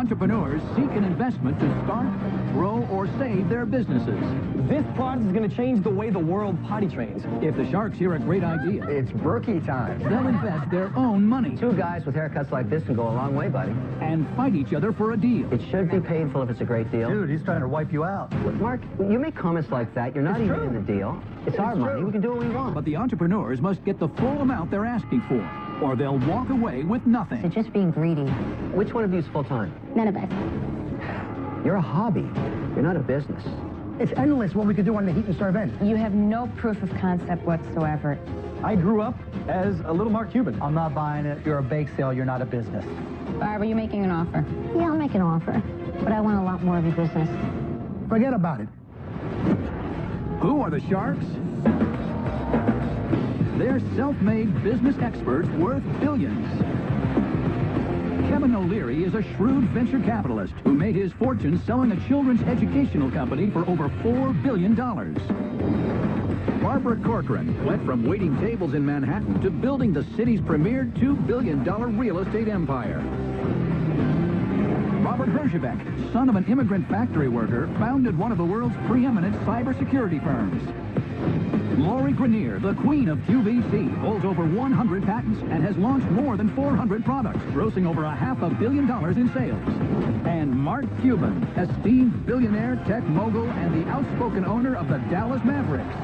entrepreneurs seek an investment to start, grow, or save their businesses. This product is going to change the way the world potty trains. If the Sharks hear a great idea, it's brookie time. They'll invest their own money. Two guys with haircuts like this can go a long way, buddy. And fight each other for a deal. It should be painful if it's a great deal. Dude, he's trying to wipe you out. Mark, you make comments like that. You're not even in the deal. It's our money. We can do what we want. But the entrepreneurs must get the full amount they're asking for, or they'll walk away with nothing. So just being greedy. Which one of you is full-time? None of us. You're a hobby. You're not a business. It's endless what we could do on the heat and serve end. You have no proof of concept whatsoever. I grew up as a little Mark Cuban. I'm not buying it. You're a bake sale. You're not a business. Barb, are you making an offer? Yeah, I'll make an offer, but I want a lot more of your business. Forget about it. Who are the Sharks? They're self-made business experts worth billions. Kevin O'Leary is a shrewd venture capitalist who made his fortune selling a children's educational company for over $4 billion. Barbara Corcoran went from waiting tables in Manhattan to building the city's premier $2 billion real estate empire. Robert Herjavec, son of an immigrant factory worker, founded one of the world's preeminent cybersecurity firms. Lori Grenier, the queen of QVC, holds over 100 patents and has launched more than 400 products, grossing over $500 million in sales. And Mark Cuban, esteemed billionaire, tech mogul, and the outspoken owner of the Dallas Mavericks.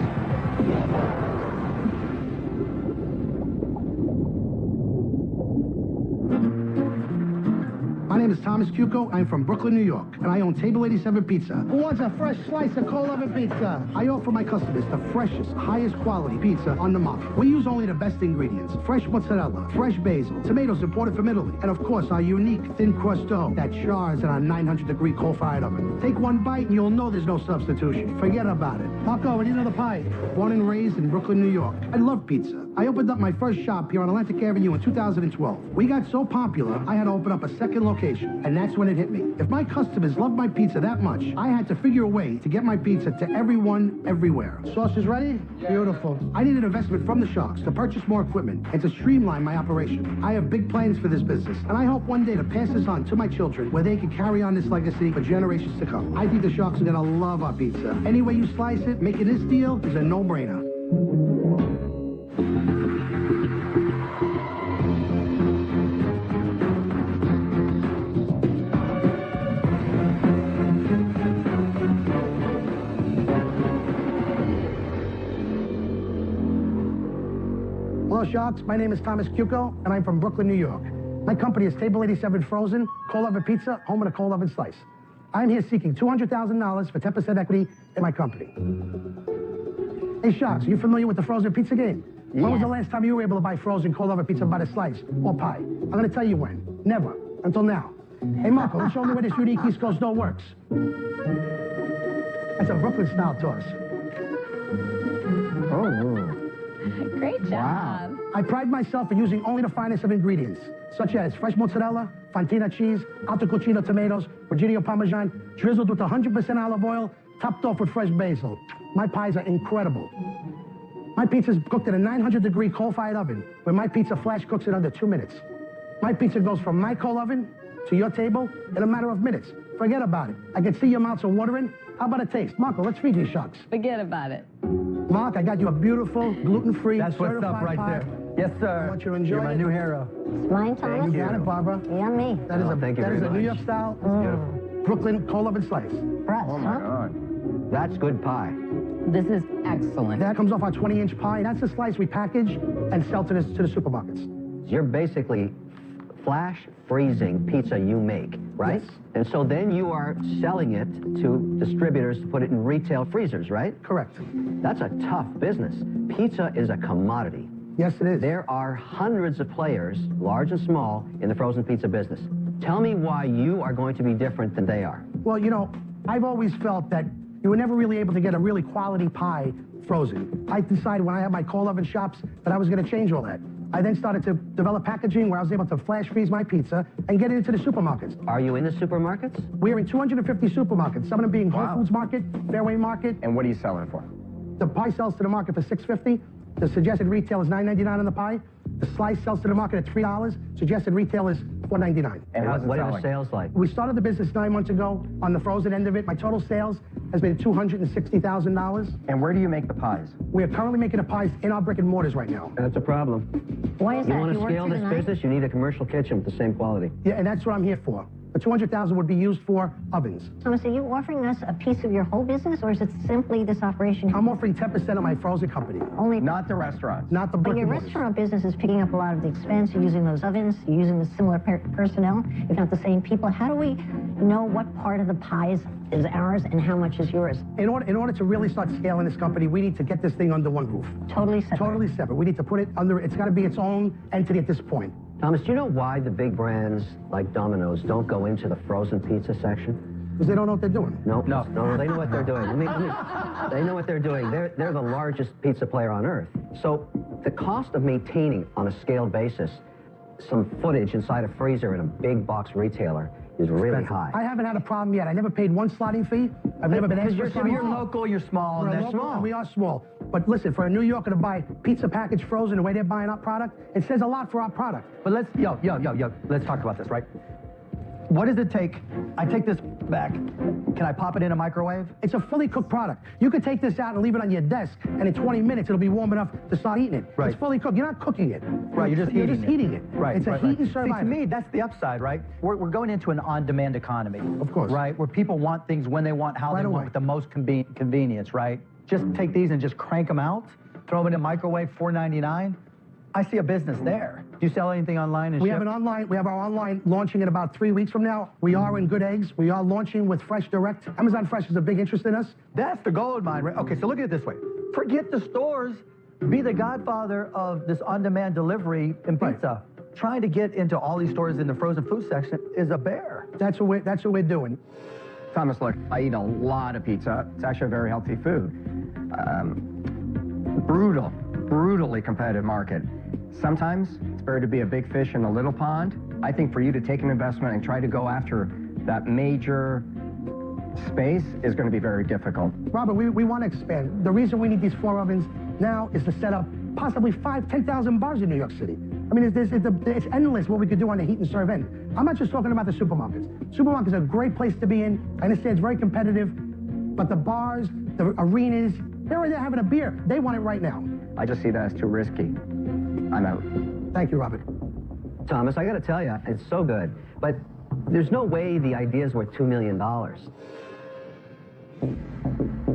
My name is Thomas Cuco. I'm from Brooklyn, New York, and I own Table 87 Pizza. Who wants a fresh slice of cold oven pizza? I offer my customers the freshest, highest quality pizza on the market. We use only the best ingredients: fresh mozzarella, fresh basil, tomatoes imported from Italy, and of course our unique thin crust dough that chars in our 900-degree coal-fired oven. Take one bite and you'll know there's no substitution. Forget about it. Marco, what do you know the pie? Born and raised in Brooklyn, New York. I love pizza. I opened up my first shop here on Atlantic Avenue in 2012. We got so popular, I had to open up a second location, and that's when it hit me. If my customers loved my pizza that much, I had to figure a way to get my pizza to everyone, everywhere. Sauce is ready? Yeah. Beautiful. I need an investment from the Sharks to purchase more equipment and to streamline my operation. I have big plans for this business, and I hope one day to pass this on to my children where they can carry on this legacy for generations to come. I think the Sharks are gonna love our pizza. Any way you slice it, making this deal is a no-brainer. Hello, Sharks. My name is Thomas Cuco, and I'm from Brooklyn, New York. My company is Table 87 Frozen, Cold Oven Pizza, home of the Cold Oven Slice. I'm here seeking $200,000 for 10% equity in my company. Hey, Sharks, are you familiar with the frozen pizza game? Yes. When was the last time you were able to buy frozen cold oven pizza by the slice or pie? I'm going to tell you when. Never. Until now. Hey, Marco, let's show me where this unique East Coast dough works. That's a Brooklyn-style toss. Oh. Great job. Wow. I pride myself in using only the finest of ingredients, such as fresh mozzarella, fontina cheese, alto cucino tomatoes, Virginia Parmesan, drizzled with 100% olive oil, topped off with fresh basil. My pies are incredible. My pizza's cooked in a 900-degree coal-fired oven, where my pizza flash cooks in under 2 minutes. My pizza goes from my coal oven to your table in a matter of minutes. Forget about it. I can see your mouths are watering. How about a taste? Marco, let's feed these Sharks. Forget about it. Mark, I got you a beautiful, gluten-free, That's what's up right pie. there. Yes, sir. I want you to enjoy You're my it. new hero. It's mine, Thomas? You got it, Barbara. Yummy. That is thank you that is very a New much. York style, Brooklyn cold oven slice. For us, Oh, my God. That's good pie. This is excellent. That comes off our 20-inch pie. That's the slice we package and sell to the supermarkets. You're basically flash freezing pizza you make, right? Yes. And so then you are selling it to distributors to put it in retail freezers, right? Correct. That's a tough business. Pizza is a commodity. Yes, it is. There are hundreds of players, large and small, in the frozen pizza business. Tell me why you are going to be different than they are. Well, you know, I've always felt that you were never really able to get a really quality pie frozen. I decided when I had my cold oven shops that I was going to change all that. I then started to develop packaging where I was able to flash freeze my pizza and get it into the supermarkets. Are you in the supermarkets? We're in 250 supermarkets, some of them being Whole Foods Market, Fairway Market. And what are you selling for? The pie sells to the market for $6.50. The suggested retail is $9.99 on the pie. The slice sells to the market at $3. Suggested retail is $4.99. And how's it What are the selling? sales like? We started the business 9 months ago. On the frozen end of it, my total sales has been $260,000. And where do you make the pies? We are currently making the pies in our brick and mortars right now. That's a problem. Why is You that? want to work scale through this the night? business, you need a commercial kitchen with the same quality. Yeah, and that's what I'm here for. The $200,000 would be used for ovens. Thomas, are you offering us a piece of your whole business, or is it simply this operation? I'm offering 10% of my frozen company, Only. Not the restaurants. not the But brick your and mortars. restaurant business is picking up a lot of the expense. You're using those ovens. You're using the similar personnel, if not the same people. How do we know what part of the pie is ours and how much is yours? In order to really start scaling this company, we need to get this thing under one roof. Totally separate. Totally separate. We need to put it under, it's got to be its own entity at this point. Thomas, do you know why the big brands like Domino's don't go into the frozen pizza section? Because they don't know what they're doing. No, they know what they're doing. They know what they're doing. They're the largest pizza player on earth. So the cost of maintaining on a scaled basis some footage inside a freezer in a big box retailer is really high. I haven't had a problem yet. I never paid one slotting fee. I've never been asked for a slotting You're fee. local, you're small, We're and they're local, small. and we are small. But listen, for a New Yorker to buy pizza packaged frozen the way they're buying our product, it says a lot for our product. But let's, let's talk about this, right? What does it take? I take this back. Can I pop it in a microwave? It's a fully cooked product. You could take this out and leave it on your desk, and in 20 minutes, it'll be warm enough to start eating it. Right. It's fully cooked. You're not cooking it. Right, you're just heating it. Right. It's a right, heat right. and serve See, to item. me, that's the upside, right? We're going into an on-demand economy. Of course. Right, where people want things when they want, how Right they away. want, with the most convenience, right? Just take these and just crank them out, throw them in a microwave, $4.99. I see a business there. Do you sell anything online and We ship? have our online launching in about 3 weeks from now. We are in Good Eggs. We are launching with Fresh Direct. Amazon Fresh is a big interest in us. That's the gold mine, right? Okay, so look at it this way. Forget the stores. Be the godfather of this on-demand delivery and Right. pizza. Trying to get into all these stores in the frozen food section is a bear. That's what we're doing. Thomas, look, I eat a lot of pizza. It's actually a very healthy food. Brutally competitive market. Sometimes it's better to be a big fish in a little pond. I think for you to take an investment and try to go after that major space is going to be very difficult. Robert, we want to expand. The reason we need these 4 ovens now is to set up possibly 10,000 bars in New York City. I mean, it's endless what we could do on the heat and serve end. I'm not just talking about the supermarkets. Supermarkets are a great place to be in. I understand it's very competitive, but the bars, the arenas, they're already having a beer. They want it right now. I just see that as too risky. I'm out. Thank you, Robert. Thomas, I got to tell you, it's so good, but there's no way the idea is worth $2 million. I'm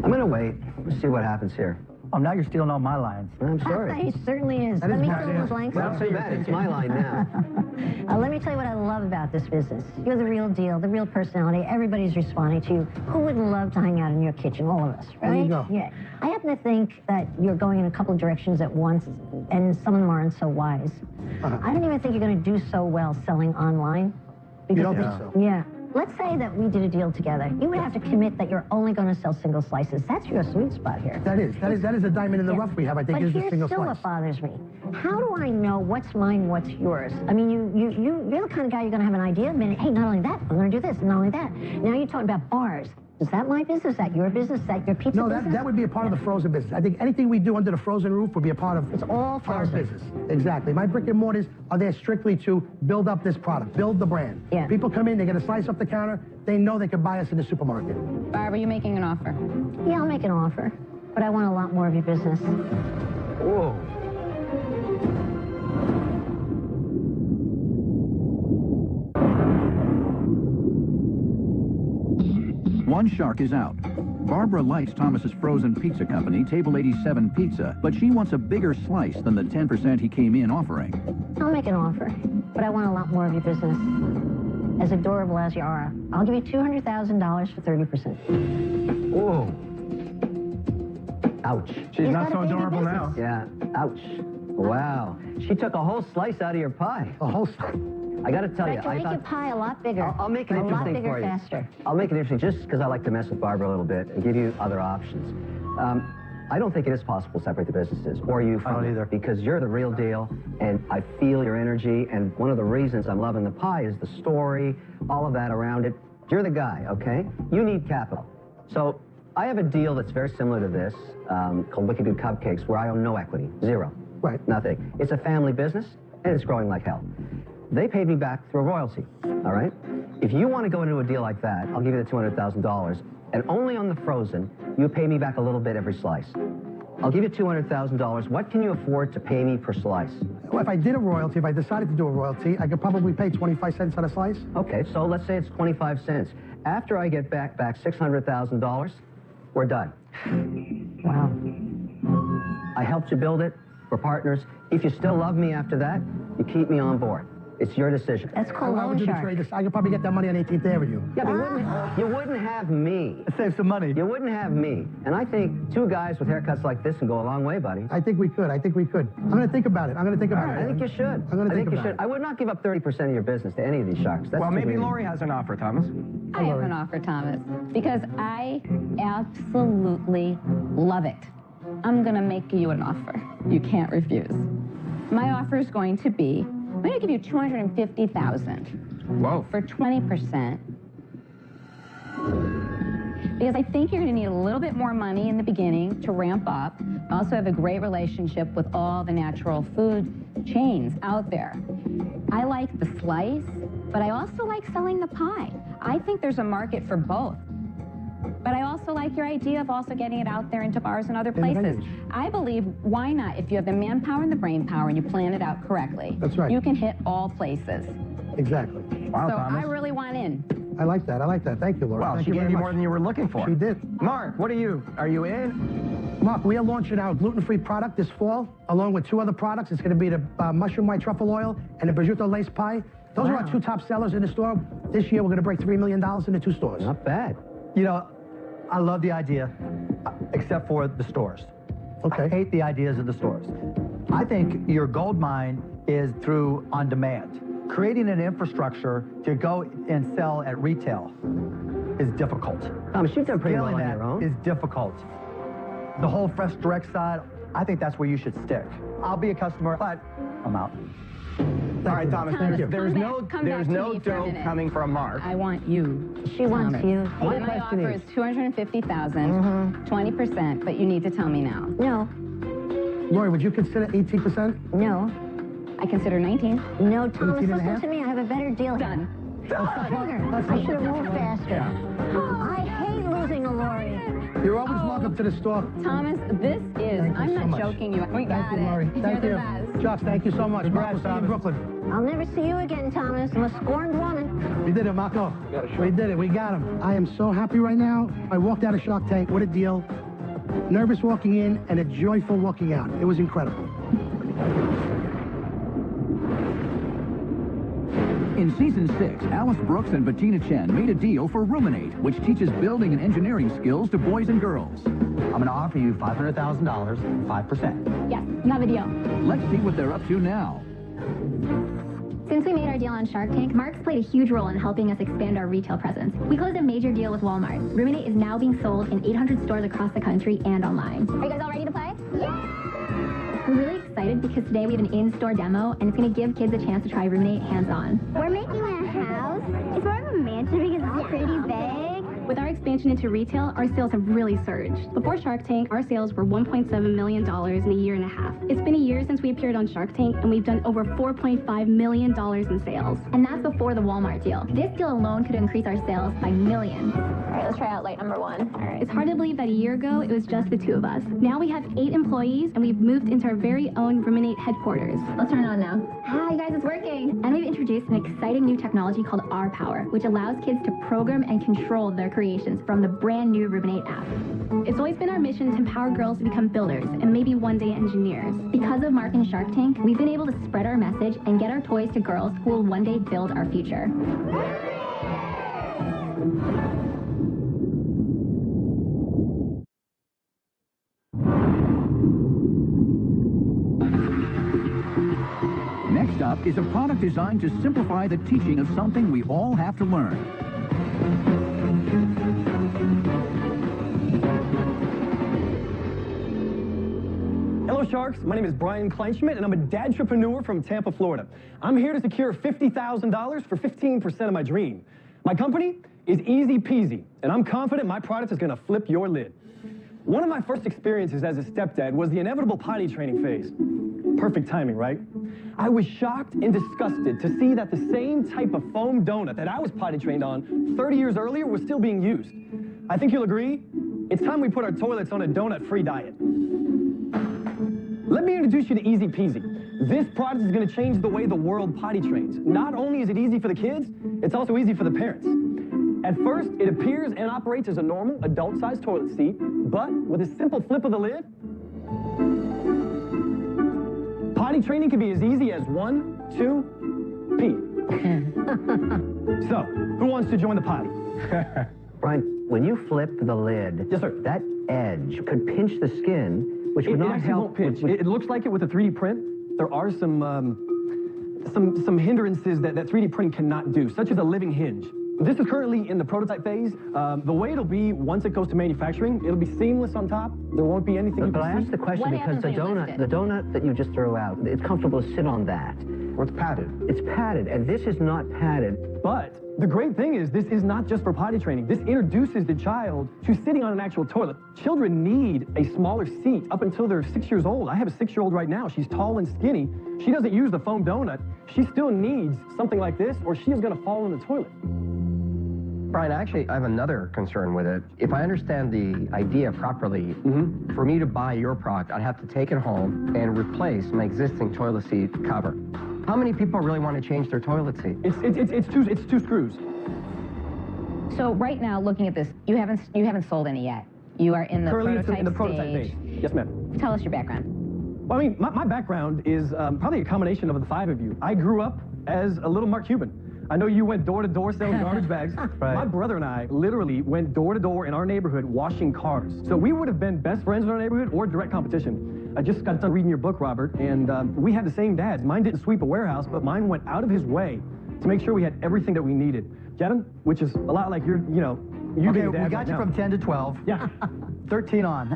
going to wait, see what happens here. Oh, now you're stealing all my lines. I'm sorry. It certainly is. That Let is me bad, fill in the yeah. blanks. Not so bad, it's my line now. Let me tell you what I love about this business. You're the real deal, the real personality. Everybody's responding to you. Who wouldn't love to hang out in your kitchen? All of us, right? There you go. Yeah. I happen to think that you're going in a couple of directions at once, and some of them aren't so wise. I don't even think you're going to do so well selling online. You don't think so? Yeah. Let's say that we did a deal together. You would have to commit that you're only going to sell single slices. That's your sweet spot here. That is a diamond in the rough we have, I think, But is the here's single still slice. what bothers me. How do I know what's mine, what's yours? I mean, you're the kind of guy you're going to have an idea. Hey, not only that, I'm going to do this, and not only that. Now you're talking about bars. Is that my business? Is that your business? Is that your pizza No, business? that would be a part of the frozen business. I think anything we do under the frozen roof would be a part of It's all our frozen. business. Exactly. My brick and mortars are there strictly to build up this product, build the brand. Yeah. People come in, they get a slice off the counter, they know they can buy us in the supermarket. Barb, are you making an offer? Yeah, I'll make an offer, but I want a lot more of your business. Whoa. One shark is out. Barbara likes Thomas's frozen pizza company, Table 87 Pizza, but she wants a bigger slice than the 10% he came in offering. I'll make an offer, but I want a lot more of your business. As adorable as you are, I'll give you $200,000 for 30%. Whoa. Ouch. She's He's not got so a baby adorable now. business. Yeah, ouch. Wow. She took a whole slice out of your pie. The whole slice. I got to tell you, I can make your pie a lot bigger. I'll make it a lot interesting bigger, for you. faster. I'll make it interesting just because I like to mess with Barbara a little bit and give you other options. I don't think it is possible to separate the businesses, or you from I don't it, either. because you're the real deal, and I feel your energy, and one of the reasons I'm loving the pie is the story, all of that around it. You're the guy, okay? You need capital. So I have a deal that's very similar to this, called Wicked Good Cupcakes, where I own no equity, zero. Right. Nothing. It's a family business, and it's growing like hell. They paid me back through a royalty, all right? If you want to go into a deal like that, I'll give you the $200,000, and only on the frozen, you pay me back a little bit every slice. I'll give you $200,000. What can you afford to pay me per slice? Well, if I did a royalty, if I decided to do a royalty, I could probably pay 25 cents on a slice. Okay, so let's say it's 25 cents. After I get back $600,000, we're done. Wow. I helped you build it. We're partners. If you still love me after that, you keep me on board. It's your decision. That's called I would loan do the shark. trade. I could probably get that money on 18th Avenue. Yeah, but you wouldn't have me. Save some money. You wouldn't have me. And I think two guys with haircuts like this can go a long way, buddy. I think we could. I think we could. I'm going to think about it. I'm going to think about it. I think you should. I'm going to think you about should. it. I would not give up 30% of your business to any of these sharks. That's Well, too maybe greedy. Lori has an offer, Thomas. I have an offer, Thomas, because I absolutely love it. I'm going to make you an offer you can't refuse. My offer is going to be, I'm going to give you $250,000 Whoa. for 20%. Because I think you're going to need a little bit more money in the beginning to ramp up. I also have a great relationship with all the natural food chains out there. I like the slice, but I also like selling the pie. I think there's a market for both. But I also like your idea of also getting it out there into bars and other places. I believe, why not? If you have the manpower and the brain power and you plan it out correctly, That's right. you can hit all places. Exactly. Wow, So Thomas. I really want in. I like that. I like that. Thank you, Laura. Wow, Thank she you gave very you much. more than you were looking for. She did. Mark, what are you in? Mark, we are launching our gluten-free product this fall, along with two other products. It's going to be the mushroom white truffle oil and the prosciutto lace pie. Those are our two top sellers in the store. This year, we're going to break $3 million in the two stores. Not bad. You know, I love the idea, except for the stores. Okay. I hate the ideas of the stores. I think your gold mine is through on demand. Creating an infrastructure to go and sell at retail is difficult. Thomas, you've done pretty well Scaling on that your own. is difficult. The whole fresh direct side, I think that's where you should stick. I'll be a customer, but I'm out. All right, Thomas, Thomas, there's come no, back- come there's back to no me for a dough minute. coming from Mark. I want you. She wants Thomas. you. My My question offer is 250,000, 20%, but you need to tell me now. No, Lori, would you consider 18%? no, I consider 19. no, Thomas, 18 and a listen half? to me. I have a better deal. Done. I should have moved faster. I hate losing a Lori. You're always welcome to the store. Thomas, this is, Thank you I'm so not much. joking you. We got Thank you, Lori. it. Thank You're you. the best. Josh, thank you so much. Congrats, We'll see you in Thomas. Brooklyn. I'll never see you again, Thomas. I'm a scorned woman. We did it, Marco. We did it. We got him. I am so happy right now. I walked out of Shark Tank. What a deal. Nervous walking in and a joyful walking out. It was incredible. In season 6, Alice Brooks and Bettina Chen made a deal for Ruminate, which teaches building and engineering skills to boys and girls. I'm going to offer you $500,000, 5%. Yes, love a deal. Let's see what they're up to now. Since we made our deal on Shark Tank, Mark's played a huge role in helping us expand our retail presence. We closed a major deal with Walmart. Ruminate is now being sold in 800 stores across the country and online. Are you guys all ready to play? Yeah! We're really excited because today we have an in-store demo, and it's going to give kids a chance to try Ruminate hands-on. We're making a house. It's more of a mansion because it's pretty big. With our expansion into retail, our sales have really surged. Before Shark Tank, our sales were $1.7 million in a year and a half. It's been a year since we appeared on Shark Tank, and we've done over $4.5 million in sales. And that's before the Walmart deal. This deal alone could increase our sales by millions. All right, let's try out light number 1. All right. It's hard to believe that a year ago, it was just the two of us. Now we have 8 employees, and we've moved into our very own Ruminate headquarters. Let's turn it on now. Hi, guys, it's working. And we've introduced an exciting new technology called R Power, which allows kids to program and control their creations from the brand new Ruminate app. It's always been our mission to empower girls to become builders and maybe one day engineers. Because of Mark and Shark Tank, we've been able to spread our message and get our toys to girls who will one day build our future. Next up is a product designed to simplify the teaching of something we all have to learn. Hello, Sharks. My name is Brian Kleinschmidt, and I'm a dadtrepreneur from Tampa, Florida. I'm here to secure $50,000 for 15% of my dream. My company is Easy Peasy, and I'm confident my product is going to flip your lid. One of my first experiences as a stepdad was the inevitable potty training phase. Perfect timing, right? I was shocked and disgusted to see that the same type of foam donut that I was potty trained on 30 years earlier was still being used. I think you'll agree, it's time we put our toilets on a donut-free diet. Let me introduce you to Easy Peasy. This product is going to change the way the world potty trains. Not only is it easy for the kids, it's also easy for the parents. At first, it appears and operates as a normal adult-sized toilet seat, but with a simple flip of the lid, potty training can be as easy as 1, 2, pee. So, who wants to join the potty? Brian, when you flip the lid, yes, sir, that edge could pinch the skin, which would not actually help. Won't pinch. It looks like it with a 3D print. There are some hindrances that 3D printing cannot do, such as a living hinge. This is currently in the prototype phase. The way it'll be, once it goes to manufacturing, it'll be seamless on top. There won't be anything. But I asked the question because the donut that you just threw out, it's comfortable to sit on that. Well, it's padded. It's padded, and this is not padded. But the great thing is, this is not just for potty training. This introduces the child to sitting on an actual toilet. Children need a smaller seat up until they're 6 years old. I have a 6-year-old right now. She's tall and skinny. She doesn't use the foam donut. She still needs something like this, or she is going to fall in the toilet. Brian, actually, I have another concern with it. If I understand the idea properly, for me to buy your product, I'd have to take it home and replace my existing toilet seat cover. How many people really want to change their toilet seat? It's two screws. So right now, looking at this, you haven't sold any yet. You are in the prototype phase. Yes, ma'am. Tell us your background. Well, I mean, my background is probably a combination of the 5 of you. I grew up as a little Mark Cuban. I know you went door to door selling garbage bags. Right. My brother and I literally went door to door in our neighborhood washing cars. So we would have been best friends in our neighborhood or direct competition. I just got done reading your book, Robert, and we had the same dads. Mine didn't sweep a warehouse, but mine went out of his way to make sure we had everything that we needed. Kevin, which is a lot like your, you okay, we got you from 10 to 12. Yeah. 13 on.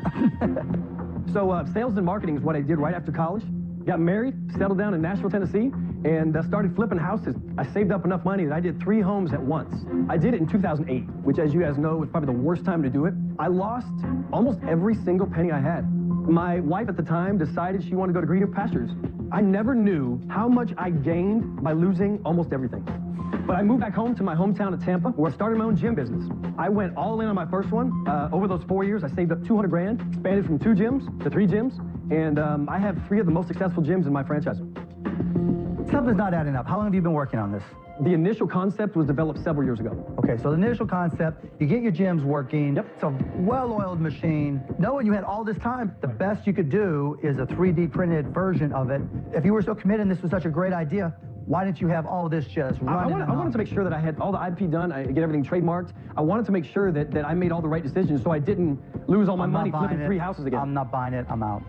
So sales and marketing is what I did right after college. Got married, settled down in Nashville, Tennessee, and started flipping houses. I saved up enough money that I did 3 homes at once. I did it in 2008, which, as you guys know, was probably the worst time to do it. I lost almost every single penny I had. My wife at the time decided she wanted to go to greener pastures. I never knew how much I gained by losing almost everything. But I moved back home to my hometown of Tampa, where I started my own gym business. I went all in on my first one. Over those 4 years, I saved up 200 grand, expanded from 2 gyms to 3 gyms, and I have 3 of the most successful gyms in my franchise. Something's not adding up. How long have you been working on this? The initial concept was developed several years ago. Okay, so the initial concept, you get your gyms working. Yep. It's a well-oiled machine. Knowing you had all this time, the best you could do is a 3D printed version of it. If you were so committed and this was such a great idea, why didn't you have all this just running? I wanted to make sure that I had all the IP done, I get everything trademarked. I wanted to make sure that I made all the right decisions so I didn't lose all my money flipping 3 houses again. I'm not buying it. I'm out.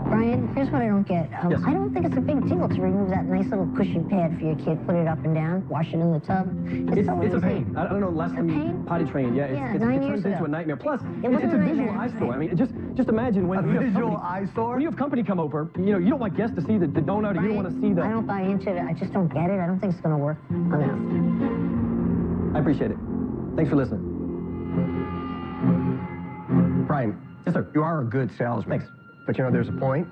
Brian, here's what I don't get. Yes. I don't think it's a big deal to remove that nice little cushion pad for your kid, put it up and down, wash it in the tub. It's a pain. I don't know, last time you potty trained, it turns into a nightmare. Plus, it's a visual eyesore. I mean, just imagine when you have company come over, you don't want guests to see the donut, or you don't want to see the... I don't buy into it. I just don't get it. I don't think it's going to work enough. I appreciate it. Thanks for listening. Brian. Yes, sir. You are a good salesman. Thanks. But there's a point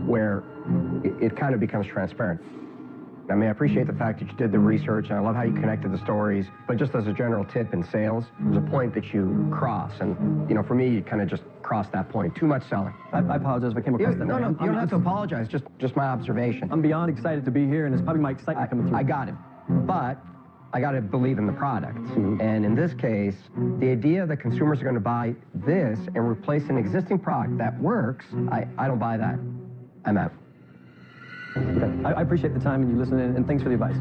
where it kind of becomes transparent. I mean, I appreciate the fact that you did the research, and I love how you connected the stories, but just as a general tip in sales, there's a point that you cross, and, for me, you kind of just crossed that point. Too much selling. I apologize if I came across that. No, you don't have to apologize, just my observation. I'm beyond excited to be here, and it's probably my excitement coming through. I got it. But I got to believe in the product. And in this case, the idea that consumers are going to buy this and replace an existing product that works, I don't buy that. I'm out. Okay. I appreciate the time and you listening, and thanks for the advice.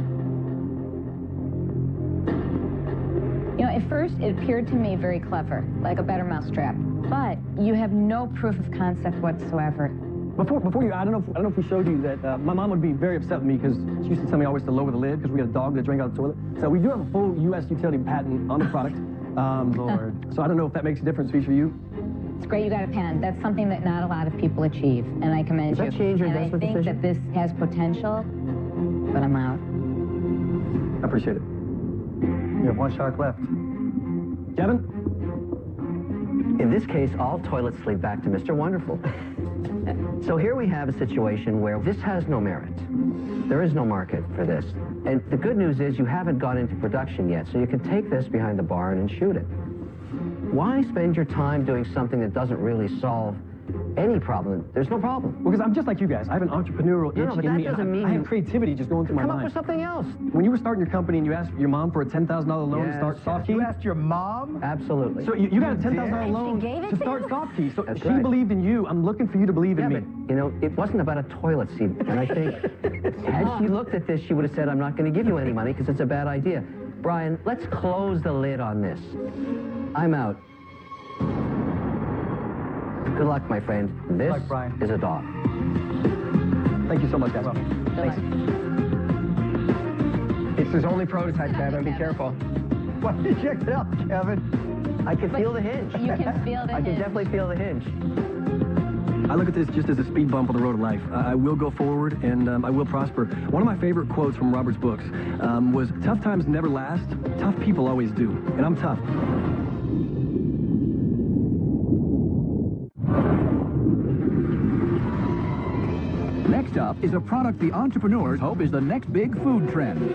At first, it appeared to me very clever, like a better mousetrap. But you have no proof of concept whatsoever. Before you, I don't know if we showed you that my mom would be very upset with me because she used to tell me always to lower the lid because we had a dog that drank out of the toilet. So we do have a full U.S. utility patent on the product. Lord. So I don't know if that makes a difference for you. It's great you got a patent. That's something that not a lot of people achieve, and I commend you. Does that change your investment decision? I think that this has potential, but I'm out. I appreciate it. You have 1 shark left. Kevin? In this case, all toilets lead back to Mr. Wonderful. So here we have a situation where this has no merit. There is no market for this. And the good news is you haven't gone into production yet, so you can take this behind the barn and shoot it. Why spend your time doing something that doesn't really solve any problem? There's no problem. Well, because I'm just like you guys. I have an entrepreneurial itch but in that me. doesn't mean I have creativity just going through my Come mind. up with something else. When you were starting your company and you asked your mom for a $10,000 loan to start Softkey? You asked your mom? Absolutely. So you got a $10,000 loan gave it to to start you? Softkey. So That's she right. believed in you. I'm looking for you to believe in me. But, you know, it wasn't about a toilet seat. And I think had she looked at this, she would have said, I'm not going to give you any money because it's a bad idea. Brian, let's close the lid on this. I'm out. Good luck, my friend. This luck, Brian. is a dog. Thank you so much, guys. Thanks. It's his only prototype, Kevin. Be careful. Why don't you check it out, Kevin? I can feel the hinge. You can feel the I can hinge. definitely feel the hinge. I look at this just as a speed bump on the road of life. I will go forward, and I will prosper. One of my favorite quotes from Robert's books was, tough times never last, tough people always do. And I'm tough. Next up is a product the entrepreneurs hope is the next big food trend.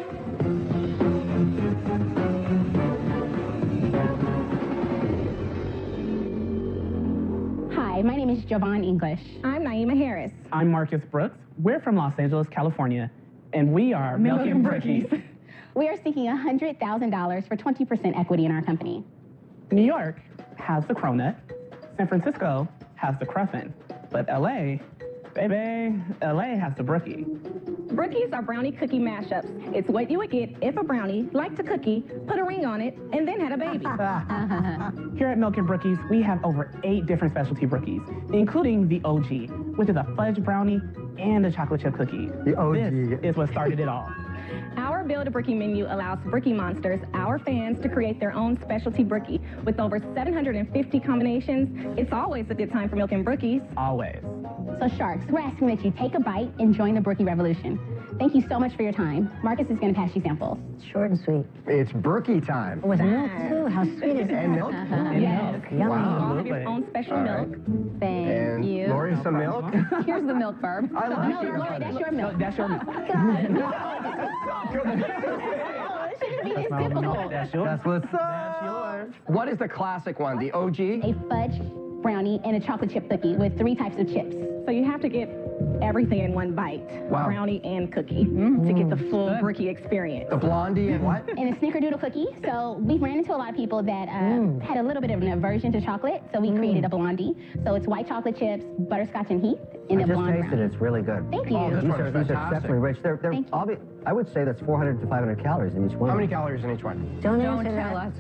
Hi, my name is Jovan English. I'm Naima Harris. I'm Marcus Brooks. We're from Los Angeles, California, and we are Milk and Brookies. We are seeking $100,000 for 20% equity in our company. New York has the cronut. San Francisco has the cruffin. But LA, baby, LA has the brookie. Brookies are brownie cookie mashups. It's what you would get if a brownie liked a cookie, put a ring on it, and then had a baby. Here at Milk and Brookies, we have over 8 different specialty brookies, including the OG, which is a fudge brownie and a chocolate chip cookie. The OG. This is what started it all. Our Build a Brookie menu allows Brookie Monsters, our fans, to create their own specialty brookie. With over 750 combinations, it's always a good time for Milk and Brookies. Always. So Sharks, we're asking that you take a bite and join the brookie revolution. Thank you so much for your time. Marcus is going to pass you samples. Short and sweet. It's brookie time. With milk, too. How sweet is that? And milk? Yes. Yummy. You all have your own special milk. Thank And you. Lori, some milk? Here's the milk, Barb. I like No, it. Lori, that's your milk. That's your milk. It shouldn't be this difficult. That's yours. That's what's up. That's yours. What is the classic one? The OG? A fudge brownie and a chocolate chip cookie with 3 types of chips. So you have to get everything in one bite. Wow. Brownie and cookie to get the full brookie experience. The blondie and what? And a snickerdoodle cookie. So we ran into a lot of people that had a little bit of an aversion to chocolate, so we created a blondie. So it's white chocolate chips, butterscotch and heath, and I a just blonde tasted brownie. it. It's really good. Thank you. Oh, this These one are, is these are fantastic. exceptionally rich. They're Thank you. I would say that's 400 to 500 calories in each one. How many calories in each one? Don't tell us.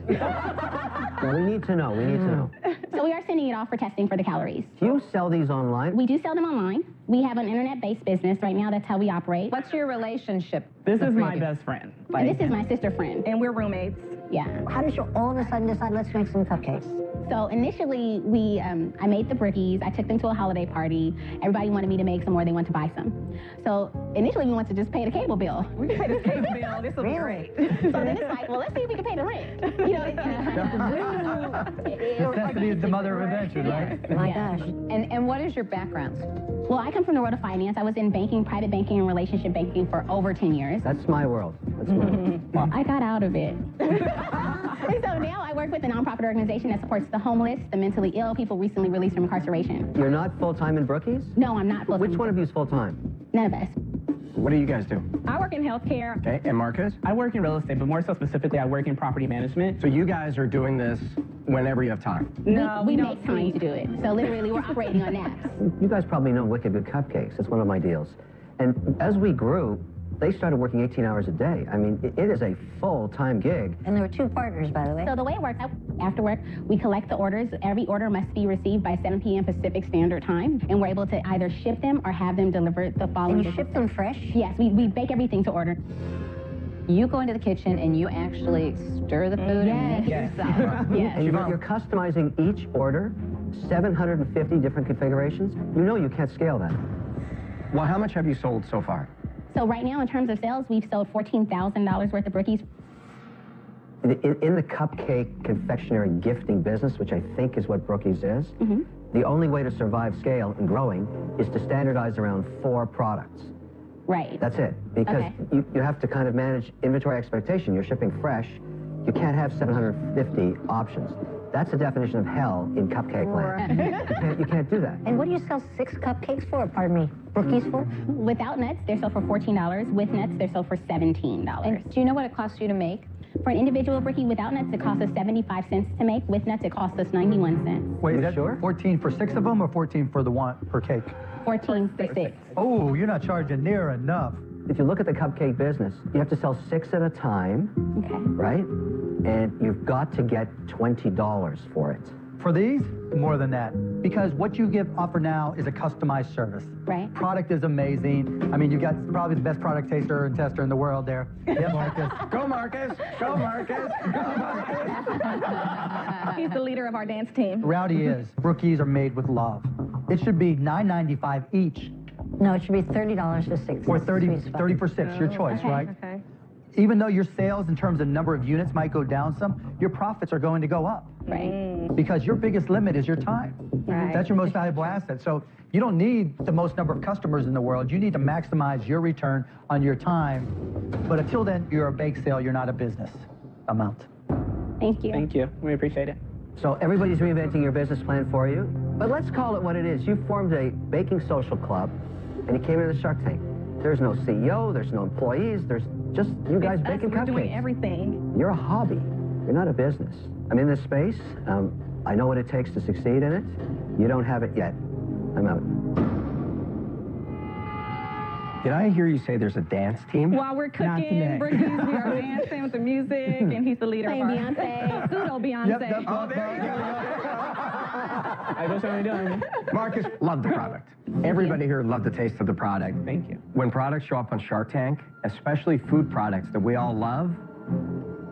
Well, we need to know. We need to know. So we are sending it off for testing for the calories. Do you sell these online? We do sell them online. We have an internet-based business right now. That's how we operate. What's your relationship? This The is three my of you? best friend. And this is my sister friend. And we're roommates. Yeah. How did you all of a sudden decide, let's make some cupcakes? So initially, I made the brookies. I took them to a holiday party. Everybody wanted me to make some or they wanted to buy some. So initially, we wanted to just pay the cable bill. We can pay this cable bill. This will be great. So then it's like, well, let's see if we can pay the rent. You know, Necessity is the mother of invention, right? My Yeah. gosh. And what is your background? Well, I come from the world of finance. I was in banking, private banking, and relationship banking for over 10 years. That's my world. That's my world. Well, I got out of it. And so now I work with a nonprofit organization that supports the homeless, the mentally ill, people recently released from incarceration. You're not full-time in Brookies? No, I'm not full-time. Which one of you is full-time? None of us. What do you guys do? I work in healthcare. Okay, and Marcus? I work in real estate, but more so specifically, I work in property management. So you guys are doing this whenever you have time? No, we don't make time to do it. So literally, we're operating on naps. You guys probably know Wicked Good Cupcakes. It's one of my deals. And as we grew, they started working 18 hours a day. I mean, it is a full-time gig. And there were 2 partners, by the way. So the way it works, after work, we collect the orders. Every order must be received by 7 p.m. Pacific Standard Time, and we're able to either ship them or have them delivered the following And you day. ship them fresh? Yes, we bake everything to order. You go into the kitchen and you actually stir the food and make it yourself. Yes. And you're customizing each order, 750 different configurations. You know you can't scale that. Well, how much have you sold so far? So right now, in terms of sales, we've sold $14,000 worth of brookies. In the cupcake confectionery gifting business, which I think is what Brookie's is, the only way to survive scale and growing is to standardize around 4 products. Right. That's it. Because you have to kind of manage inventory expectation. You're shipping fresh. You can't have 750 options. That's the definition of hell in cupcake land. You can't do that. And what do you sell 6 cupcakes for? Pardon me. Brookies for? Without nuts, they're sold for $14. With nuts, they're sold for $17. And do you know what it costs you to make? For an individual brookie without nuts, it costs us 75 cents to make. With nuts, it costs us 91 cents. Wait, is that 14 for 6 of them or 14 for the one per cake? 14 for 6. Oh, you're not charging near enough. If you look at the cupcake business, you have to sell 6 at a time, right? And you've got to get $20 for it. For these, more than that. Because what you offer now is a customized service. Right. Product is amazing. I mean, you've got probably the best product taster and tester in the world there. Yeah, Marcus. Go, Marcus. Go, Marcus. Go, Marcus. He's the leader of our dance team. Rowdy is. Brookies are made with love. It should be $9.95 each. No, it should be $30 for 6. Or 30 for 6, your choice, right? Okay. Even though your sales in terms of number of units might go down some, your profits are going to go up. Right. Because your biggest limit is your time. Right. That's your most valuable asset. So you don't need the most number of customers in the world. You need to maximize your return on your time. But until then, you're a bake sale. You're not a business amount. Thank you. Thank you. We appreciate it. So everybody's reinventing your business plan for you. But let's call it what it is. You formed a baking social club, and you came into the Shark Tank. There's no CEO, there's no employees, there's just you guys baking cupcakes. We're doing everything. You're a hobby. You're not a business. I'm in this space. I know what it takes to succeed in it. You don't have it yet. I'm out. Did I hear you say there's a dance team? While we're cooking brookies, we are dancing with the music, and he's the leader of our Beyonce. pseudo Beyonce. Yep. Oh, there you go. I know what we're doing. Marcus, love the product. Everybody here loved the taste of the product. Thank you. When products show up on Shark Tank, especially food products that we all love,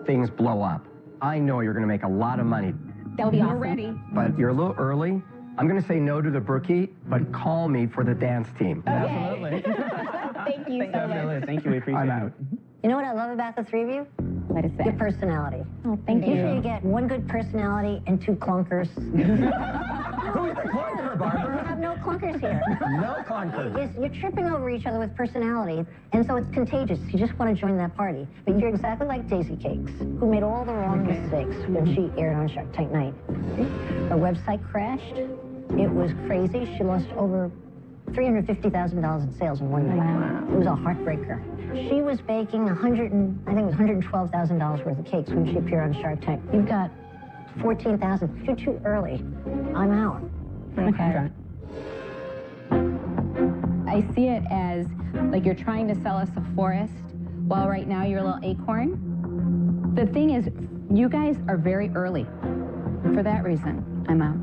things blow up. I know you're going to make a lot of money. That would be awesome. We're ready. But you're a little early. I'm going to say no to the brookie, but call me for the dance team. Absolutely. Thank you so much. Thank you. We appreciate I'm it. out. You know what I love about the 3 of you? What is that? Your personality. Oh, thank you. Usually you get 1 good personality and 2 clunkers. Who's the clunker, You Barbara? have no clunkers here. No clunkers. You're tripping over each other with personality, and so it's contagious. You just want to join that party. But you're exactly like Daisy Cakes, who made all the wrong mistakes when she aired on Shark Tank Night. Her website crashed. It was crazy. She lost over $350,000 in sales in 1 night. It was a heartbreaker. She was baking $112,000 worth of cakes when she appeared on Shark Tank. You've got 14,000. You're too early. I'm out. Okay. I see it as like you're trying to sell us a forest while right now you're a little acorn. The thing is, you guys are very early. For that reason, I'm out.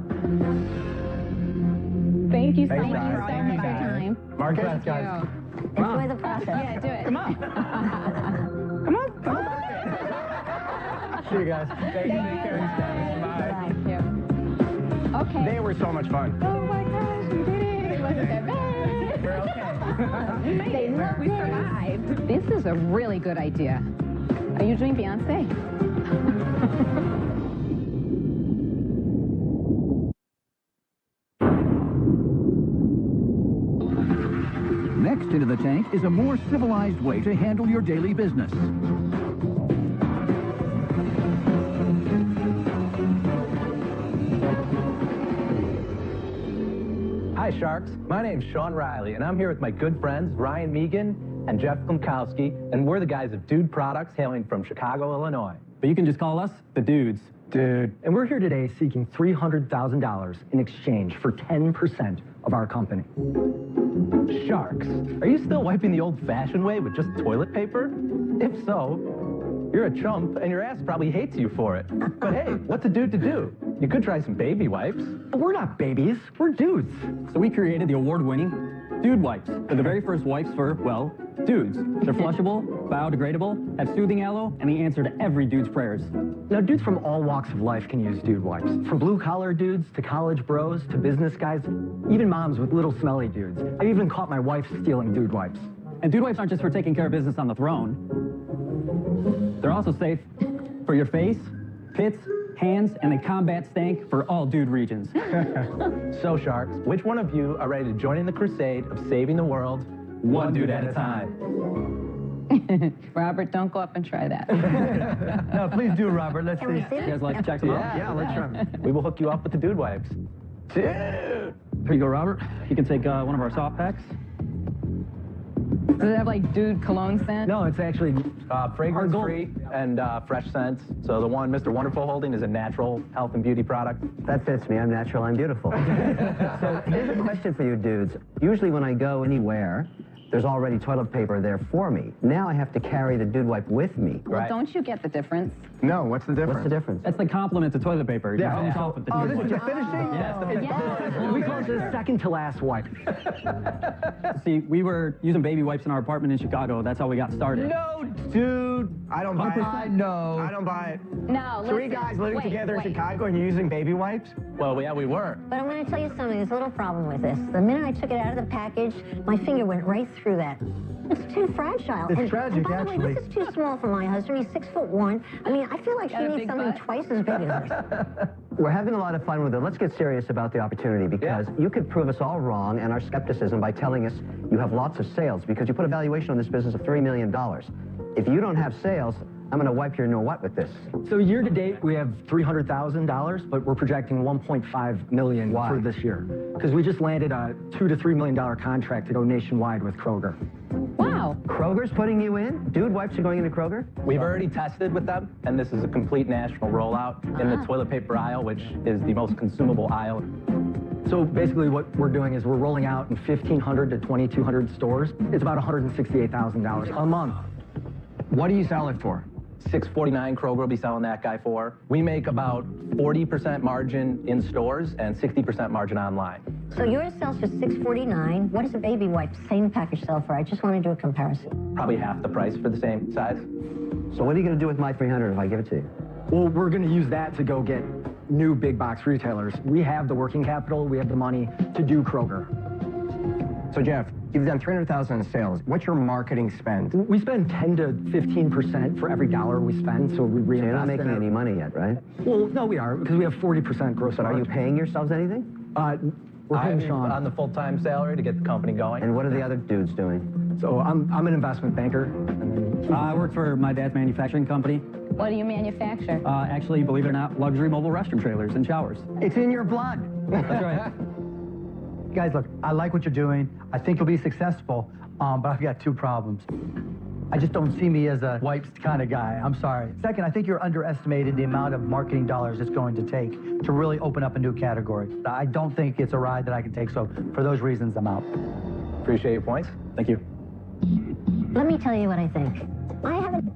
Thank you so Thanks, much guys. for all Thank you for your time. Marcus, Congrats, guys. Enjoy the process. Yeah, do it. Come on. Come on. Come on. See you guys. Thank you. Bye. Thank you. Okay. They were so much fun. Oh my gosh, we did it. It wasn't that bad. We're okay. We made it. We survived. This is a really good idea. Are you doing Beyonce? Next into the tank is a more civilized way to handle your daily business. Hi, Sharks. My name's Sean Riley, and I'm here with my good friends Ryan Megan and Jeff Klimkowski, and we're the guys of Dude Products hailing from Chicago, Illinois. But you can just call us the Dudes. Dude. And we're here today seeking $300,000 in exchange for 10% of our company. Sharks, are you still wiping the old-fashioned way with just toilet paper? If so, you're a chump, and your ass probably hates you for it. But hey, what's a dude to do? You could try some baby wipes. But we're not babies, we're dudes. So we created the award-winning Dude Wipes. They're the very first wipes for, well, dudes. They're flushable, biodegradable, have soothing aloe, and the answer to every dude's prayers. Now, dudes from all walks of life can use Dude Wipes. From blue-collar dudes to college bros to business guys, even moms with little smelly dudes. I even caught my wife stealing Dude Wipes. And Dude Wipes aren't just for taking care of business on the throne. They're also safe for your face, pits, hands, and the combat stank for all dude regions. So, Sharks, which one of you are ready to join in the crusade of saving the world one dude at a time? Robert, don't go up and try that. No, please do, Robert. Let's see. You guys like to check them out? Yeah, let's try. We will hook you up with the dude wipes. Dude! Here you go, Robert. You can take one of our soft packs. Does it have like dude cologne scent? No, it's actually fragrance-free and fresh scents. So the one Mr. Wonderful holding is a natural health and beauty product. That fits me. I'm natural, I'm beautiful. So here's a question for you dudes. Usually when I go anywhere, there's already toilet paper there for me. Now I have to carry the dude wipe with me. Well, don't you get the difference? No, what's the difference? What's the difference? That's the complement to toilet paper. You finish off with the Oh, dude this is wipe. your finishing? Yes. We call it the second to last wipe. See, we were using baby wipes in our apartment in Chicago. That's how we got started. No, dude. I don't buy it. 100% no. I don't buy it. No, Three listen, guys living wait, together in wait. Chicago and you're using baby wipes? Well, yeah, we were. But I'm going to tell you something. There's a little problem with this. The minute I took it out of the package, my finger went right through that. It's too fragile. It's and, tragic, by the way, actually. this is too small for my husband. He's 6'1". I mean, I feel like Got she a needs big something butt? twice as big as this. We're having a lot of fun with it. Let's get serious about the opportunity because you could prove us all wrong and our skepticism by telling us you have lots of sales because you put a valuation on this business of $3 million. If you don't have sales, I'm going to wipe your know-what with this. So year to date, we have $300,000, but we're projecting $1.5 million for this year. Because we just landed a $2 to $3 million contract to go nationwide with Kroger. Wow. Kroger's putting you in? Dude wipes are going into Kroger? We've already tested with them, and this is a complete national rollout in the toilet paper aisle, which is the most consumable aisle. So basically what we're doing is we're rolling out in 1,500 to 2,200 stores. It's about $168,000 a month. What do you sell it for? $6.49 Kroger will be selling that guy for. We make about 40% margin in stores and 60% margin online. So yours sells for $6.49. What does a baby wipe, same package, sell for? I just want to do a comparison. Probably half the price for the same size. So what are you going to do with my $300 if I give it to you? Well, we're going to use that to go get new big box retailers. We have the working capital, we have the money to do Kroger. So, Jeff, you've done $300,000 in sales. What's your marketing spend? We spend 10 to 15% for every dollar we spend, so we reinvest. So you're not making in it. any money yet, right? Well, no, we are, because we have 40% gross But are you margin. paying yourselves anything? We're paying I'm Sean. on the full-time salary to get the company going. And what are the other dudes doing? So I'm an investment banker. And then I work for my dad's manufacturing company. What do you manufacture? Actually, believe it or not, luxury mobile restroom trailers and showers. It's in your blood. That's right. Guys, look, I like what you're doing. I think you'll be successful, but I've got two problems. I just don't see me as a wipes kind of guy. I'm sorry. Second, I think you're underestimated the amount of marketing dollars it's going to take to really open up a new category. I don't think it's a ride that I can take, so for those reasons, I'm out. Appreciate your points. Thank you. Let me tell you what I think. I haven't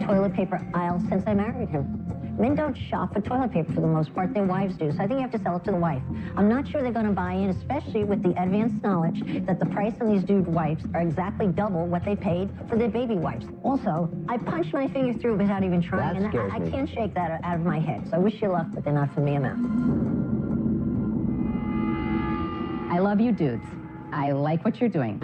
toilet paper aisle since I married him. Men don't shop for toilet paper for the most part. Their wives do. So I think you have to sell it to the wife. I'm not sure they're going to buy in, especially with the advanced knowledge that the price on these dude wipes are exactly double what they paid for their baby wipes. Also, I punched my finger through without even trying, That and scares I me. can't shake that out of my head. So I wish you luck, but they're not for me. I'm out. I love you dudes. I like what you're doing.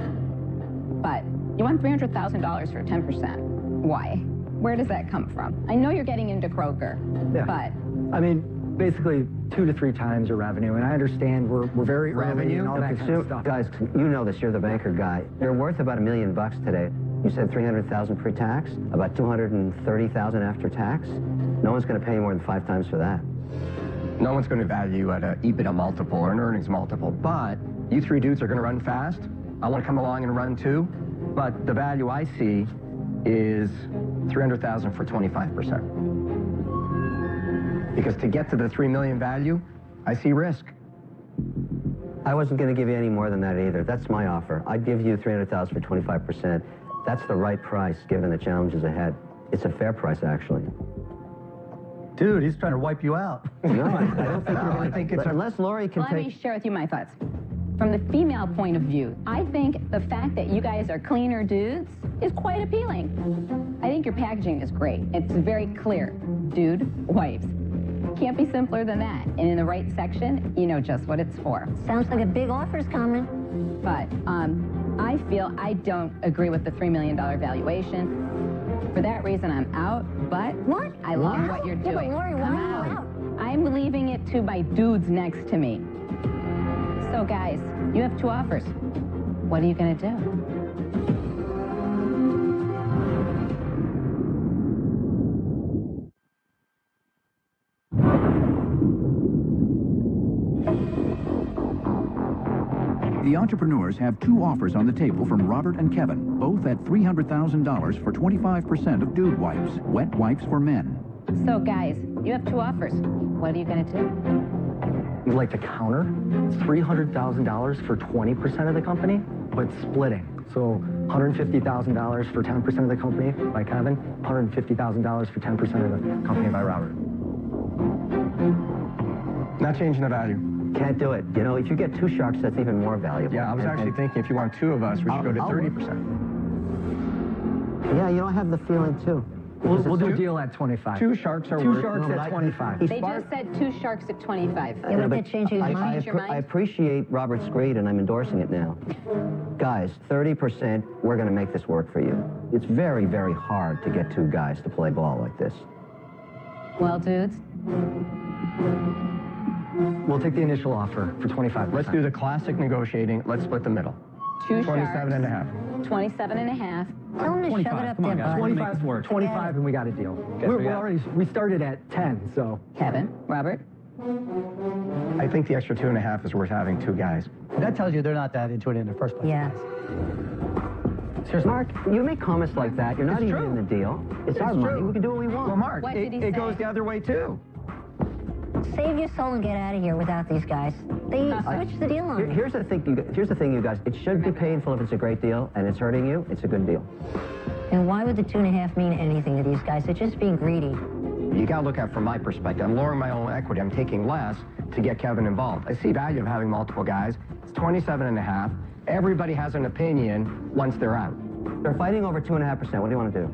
But you want $300,000 for 10%. Why? Where does that come from? I know you're getting into Kroger, but... I mean, basically 2 to 3 times your revenue, and I understand we're very early and all that kind of stuff. Guys, you know this. You're the banker guy. You're worth about $1 million today. You said $300,000 pre-tax, about $230,000 after tax. No one's going to pay you more than 5 times for that. No one's going to value you at an EBITDA multiple or an earnings multiple, but you 3 dudes are going to run fast. I want to come along and run too, but the value I see is $300,000 for 25%. Because to get to the $3 million value, I see risk. I wasn't going to give you any more than that either. That's my offer. I'd give you $300,000 for 25%. That's the right price, given the challenges ahead. It's a fair price, actually. Dude, he's trying to wipe you out. No, I don't think you're going to think it's unless Lori can Let me take... share with you my thoughts. From the female point of view, I think the fact that you guys are cleaner dudes is quite appealing. I think your packaging is great. It's very clear. Dude wipes. Can't be simpler than that. And in the right section, you know just what it's for. Sounds like a big offer's coming. But I feel I don't agree with the $3 million valuation. For that reason, I'm out. but what? I love what you're doing. Yeah, but Lori, why Come are you on. out? I'm leaving it to my dudes next to me. So, guys, you have 2 offers. What are you going to do? The entrepreneurs have 2 offers on the table from Robert and Kevin, both at $300,000 for 25% of dude wipes, wet wipes for men. So, guys, you have 2 offers. What are you going to do? We'd like to counter $300,000 for 20% of the company, but splitting. So $150,000 for 10% of the company by Kevin, $150,000 for 10% of the company by Robert. Not changing the value. Can't do it. You know, if you get 2 sharks, that's even more valuable. Yeah, I was actually thinking if you want 2 of us, we should go to 30%. Yeah, you know, I have the feeling too. We'll do a deal at 25. 2 sharks are 2 worth... sharks at 25. They just said 2 sharks at 25. Yeah, but that changes your mind. I appreciate Robert's greed, and I'm endorsing it now. Guys, 30%, we're going to make this work for you. It's very, very hard to get 2 guys to play ball like this. Well, dudes, We'll take the initial offer for 25%. Let's do the classic negotiating. Let's split the middle. 2 27 sharks, and a half. 27 and a half. Tell them to shove it up their butt. 25 and we got a deal. We started at 10, so. Kevin, Robert? I think the extra 2.5 is worth having 2 guys. That tells you they're not that into it in the first place. Yeah. Seriously, Mark, you make comments like that. You're not even in the deal. It's our money. We can do what we want. Well, Mark, What did he say? it goes the other way, too. Save your soul and get out of here without these guys. They switched the deal on me. Here's the thing, you guys. It should be painful if it's a great deal, and it's hurting you. It's a good deal. And why would the 2.5 mean anything to these guys? They're just being greedy. You got to look at it from my perspective. I'm lowering my own equity. I'm taking less to get Kevin involved. I see value of having multiple guys. It's 27 and a half. Everybody has an opinion once they're out. They're fighting over 2.5%. What do you want to do?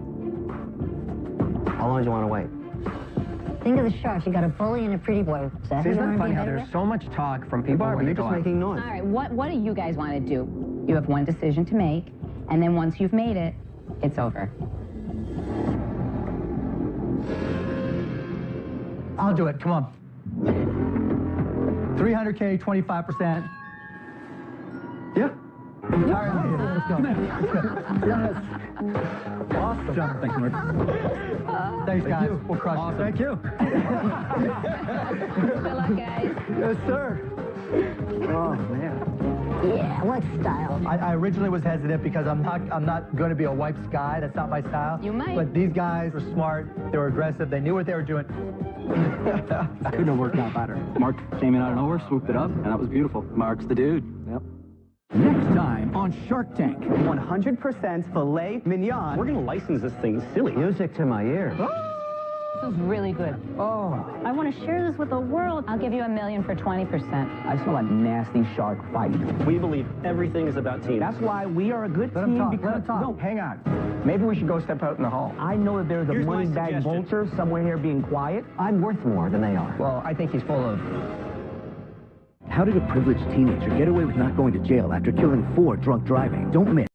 How long do you want to wait? Think of the sharks. You got a bully and a pretty boy. Is that See, who you isn't want it to funny be how better there's with? so much talk from people when they you're go just out? making noise. All right, what do you guys want to do? You have one decision to make, and then once you've made it, it's over. I'll do it. Come on. 300K, 25%. Yeah. All right, let's go. Yes. Awesome. Thanks, Mark. Thanks, guys. We'll crush it. Thank you. Good luck, guys. Yes, sir. Oh, man. Yeah, what style? I originally was hesitant because I'm not going to be a wipes guy. That's not my style. You might. But these guys were smart. They were aggressive. They knew what they were doing. Couldn't have worked out better. Mark came in out of nowhere, swooped it up, and that was beautiful. Mark's the dude. Yep. Next time on Shark Tank. 100% filet mignon. We're going to license this thing silly. Music to my ear. This is really good. Oh, I want to share this with the world. I'll give you $1 million for 20%. I saw a nasty shark fight. We believe everything is about team. That's why we are a good Let him team. talk. Because Let him talk. No, Hang on. Maybe we should go step out in the hall. I know that there's a Here's my money bag suggestion. vulture somewhere here being quiet. I'm worth more than they are. Well, I think he's full of... How did a privileged teenager get away with not going to jail after killing 4 drunk driving? Don't miss.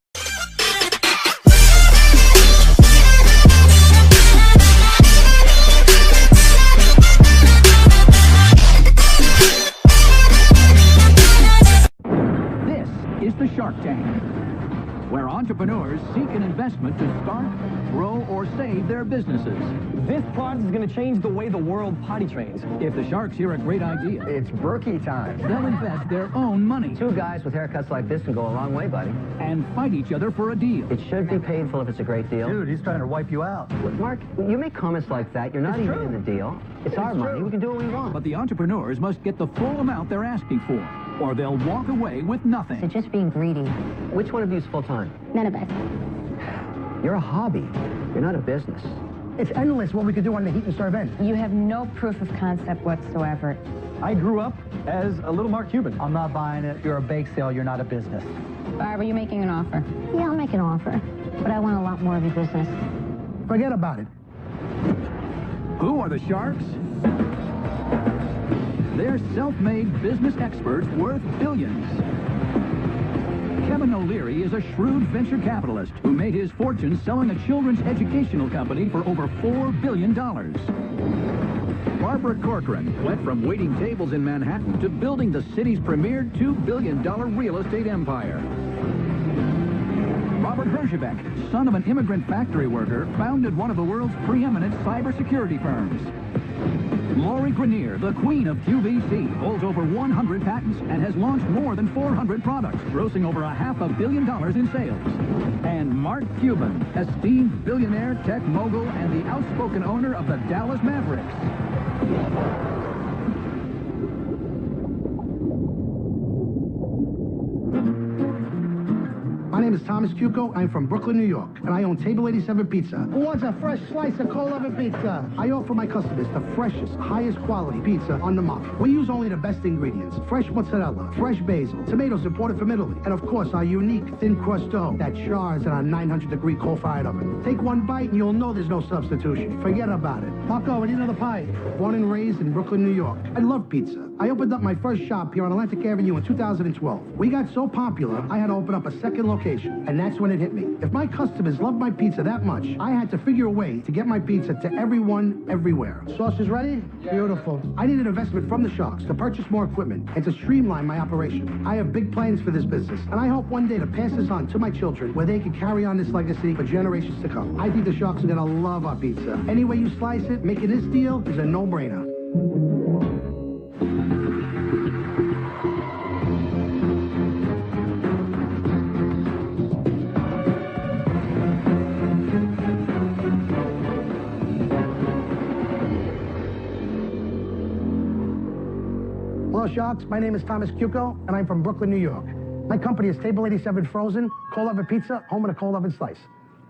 This is the Shark Tank, where entrepreneurs seek an investment to start, grow, or save their businesses. This product is going to change the way the world potty trains. If the sharks hear a great idea, It's Berkey time. they'll invest their own money 2 guys with haircuts like this can go a long way, buddy. and fight each other for a deal. It should be painful if it's a great deal. Dude, he's trying to wipe you out. Look, Mark, you make comments like that. You're not even in the deal. It's our money. We can do what we want. But the entrepreneurs must get the full amount they're asking for, or they'll walk away with nothing. They're just being greedy. Which one of you is full-time? None of us. You're a hobby. You're not a business. It's endless what we could do on the heat and serve end. You have no proof of concept whatsoever. I grew up as a little Mark Cuban. I'm not buying it. You're a bake sale. You're not a business. Barb, are you making an offer? Yeah, I'll make an offer. But I want a lot more of your business. Forget about it. Who are the sharks? They're self-made business experts worth billions. Kevin O'Leary is a shrewd venture capitalist who made his fortune selling a children's educational company for over $4 billion. Barbara Corcoran went from waiting tables in Manhattan to building the city's premier $2 billion real estate empire. Robert Herjavec, son of an immigrant factory worker, founded one of the world's preeminent cybersecurity firms. Lori Grenier, the queen of QVC, holds over 100 patents and has launched more than 400 products, grossing over $500 million in sales. And Mark Cuban, esteemed billionaire, tech mogul, and the outspoken owner of the Dallas Mavericks. My name is Thomas Cuco. I'm from Brooklyn, New York, and I own Table 87 Pizza. Who wants a fresh slice of cold oven pizza? I offer my customers the freshest, highest quality pizza on the market. We use only the best ingredients: fresh mozzarella, fresh basil, tomatoes imported from Italy, and of course our unique thin crust dough that chars in our 900-degree coal-fired oven. Take one bite and you'll know there's no substitution. Forget about it. Marco, what do you know the pie? Born and raised in Brooklyn, New York. I love pizza. I opened up my first shop here on Atlantic Avenue in 2012. We got so popular, I had to open up a second location, and that's when it hit me. If my customers loved my pizza that much, I had to figure a way to get my pizza to everyone, everywhere. Sauce is ready? Beautiful. I needed investment from the Sharks to purchase more equipment and to streamline my operation. I have big plans for this business, and I hope one day to pass this on to my children where they can carry on this legacy for generations to come. I think the Sharks are gonna love our pizza. Any way you slice it, making this deal is a no-brainer. Hello, Sharks. My name is Thomas Cuco, and I'm from Brooklyn, New York. My company is Table 87 Frozen, Cold Oven Pizza, home of the Cold Oven Slice.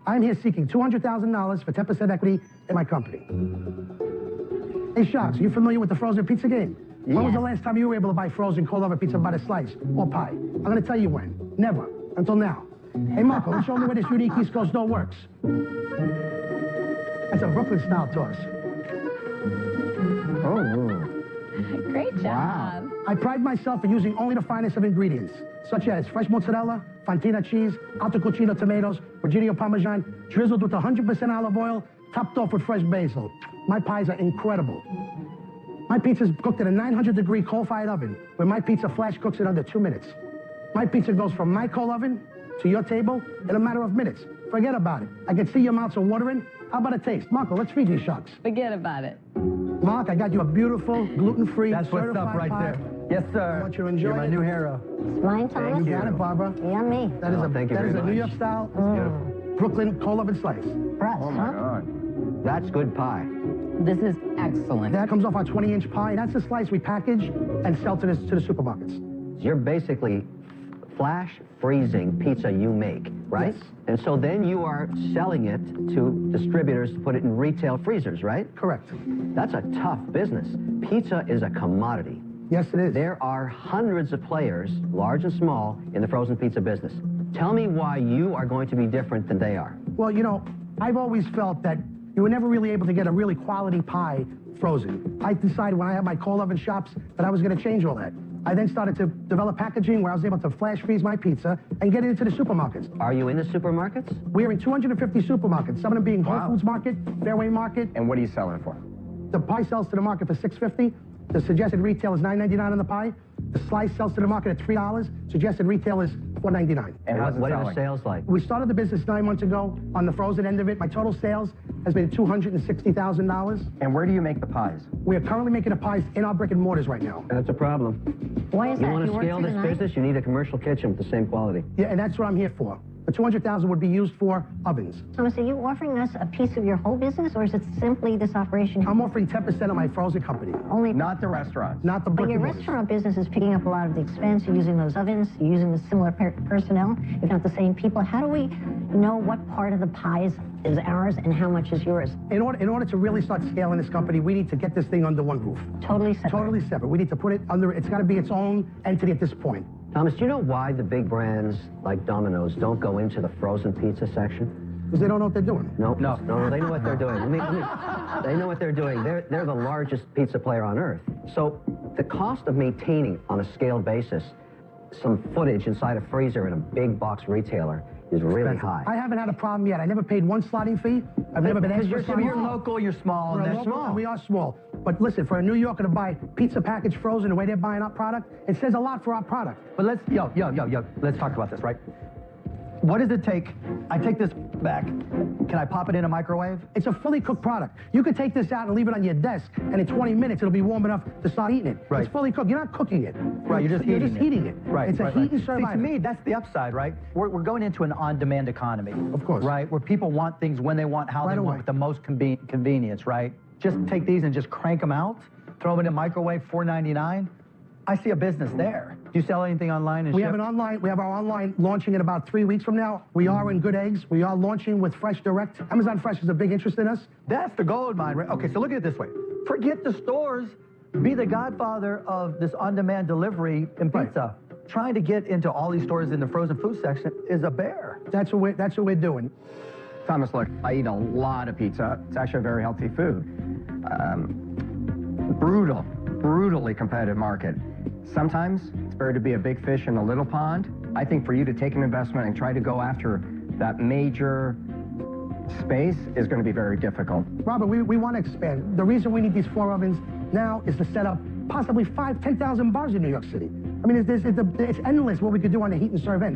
I'm here seeking $200,000 for 10% equity in my company. Hey, Sharks, are you familiar with the frozen pizza game? Yes. When was the last time you were able to buy frozen cold oven pizza by the slice or pie? I'm going to tell you when. Never. Until now. Hey, Marco, let's show me where this unique East Coast dough works. That's a Brooklyn-style toss. Oh. Great job. Wow. I pride myself in using only the finest of ingredients, such as fresh mozzarella, fontina cheese, alto cucino tomatoes, Virginia Parmesan, drizzled with 100% olive oil, topped off with fresh basil. My pies are incredible. My pizza's cooked in a 900-degree coal-fired oven, where my pizza flash cooks in under 2 minutes. My pizza goes from my coal oven to your table in a matter of minutes. Forget about it. I can see your mouths are watering. How about a taste? Marco, let's feed these Sharks. Forget about it. Mark, I got you a beautiful, gluten-free, That's what's up right pie. there. Yes, sir. I want you to enjoy You're my new hero. Mine, Thomas? You got it, Barbara. Yummy. That is thank you that very is a much. New York style Brooklyn cold oven slice. Oh, my God. That's good pie. This is excellent. That comes off our 20-inch pie. That's the slice we package and sell to the supermarkets. You're basically flash freezing pizza you make, right? Yes. And so then you are selling it to distributors to put it in retail freezers, right? Correct. That's a tough business. Pizza is a commodity. Yes, it is. There are hundreds of players, large and small, in the frozen pizza business. Tell me why you are going to be different than they are. Well, you know, I've always felt that you were never really able to get a really quality pie frozen. I decided when I had my cold oven shops that I was going to change all that. I then started to develop packaging where I was able to flash freeze my pizza and get it into the supermarkets. Are you in the supermarkets? We're in 250 supermarkets, some of them being Whole Foods Market, Fairway Market. And what are you selling it for? The pie sells to the market for $6.50. The suggested retail is $9.99 on the pie. The slice sells to the market at $3. Suggested retail is $4.99. And what are the sales like? We started the business 9 months ago on the frozen end of it. My total sales has been $260,000. And where do you make the pies? We are currently making the pies in our brick and mortars right now. That's a problem. Why is that? You want to work scale through this the night? business, you need a commercial kitchen with the same quality. Yeah, and that's what I'm here for. The $200,000 would be used for ovens. Thomas, are you offering us a piece of your whole business, or is it simply this operation? I'm offering 10% of my frozen company. Only Not the restaurant. Not the But brick your and mortars. restaurant business is picking up a lot of the expense. You're using those ovens. You're using the similar personnel, if not the same people. How do we know what part of the pies is ours and how much is yours? In order to really start scaling this company, we need to get this thing under one roof. Totally separate. Totally separate. We need to put it under, it's got to be its own entity at this point. Thomas, do you know why the big brands like Domino's don't go into the frozen pizza section? Because they don't know what they're doing. No, they know what they're doing. They know what they're doing. They're the largest pizza player on earth. So the cost of maintaining on a scaled basis some footage inside a freezer in a big box retailer is really high. I haven't had a problem yet. I never paid one slotting fee. I've never been asked for a slotting You're fee. local, you're small, We're and they're local, small. and we are small. But listen, for a New Yorker to buy pizza package frozen the way they're buying our product, it says a lot for our product. But let's, let's talk about this, right? What does it take? I take this back. Can I pop it in a microwave? It's a fully cooked product. You could take this out and leave it on your desk, and in 20 minutes, it'll be warm enough to start eating it. Right. It's fully cooked. You're not cooking it. Right, you're just heating it. Right. It's a heat and serve See, item. to me, that's the upside, right? We're going into an on-demand economy. Of course. Right, where people want things when they want, how they want, with the most convenience, right? Just take these and just crank them out, throw them in a microwave, $4.99. I see a business there. Do you sell anything online? We have our online launching in about 3 weeks from now. We are in Good Eggs. We are launching with Fresh Direct. Amazon Fresh is a big interest in us. That's the gold mine, right? Okay, so look at it this way. Forget the stores. Be the godfather of this on-demand delivery and pizza. Right. Trying to get into all these stores in the frozen food section is a bear. That's what we're doing. Thomas, look, I eat a lot of pizza. It's actually a very healthy food. Brutally competitive market. Sometimes it's better to be a big fish in a little pond. I think for you to take an investment and try to go after that major space is going to be very difficult. Robert, we want to expand. The reason we need these 4 ovens now is to set up possibly 5,000, 10,000 bars in New York City. I mean, it's endless what we could do on the heat and serve end.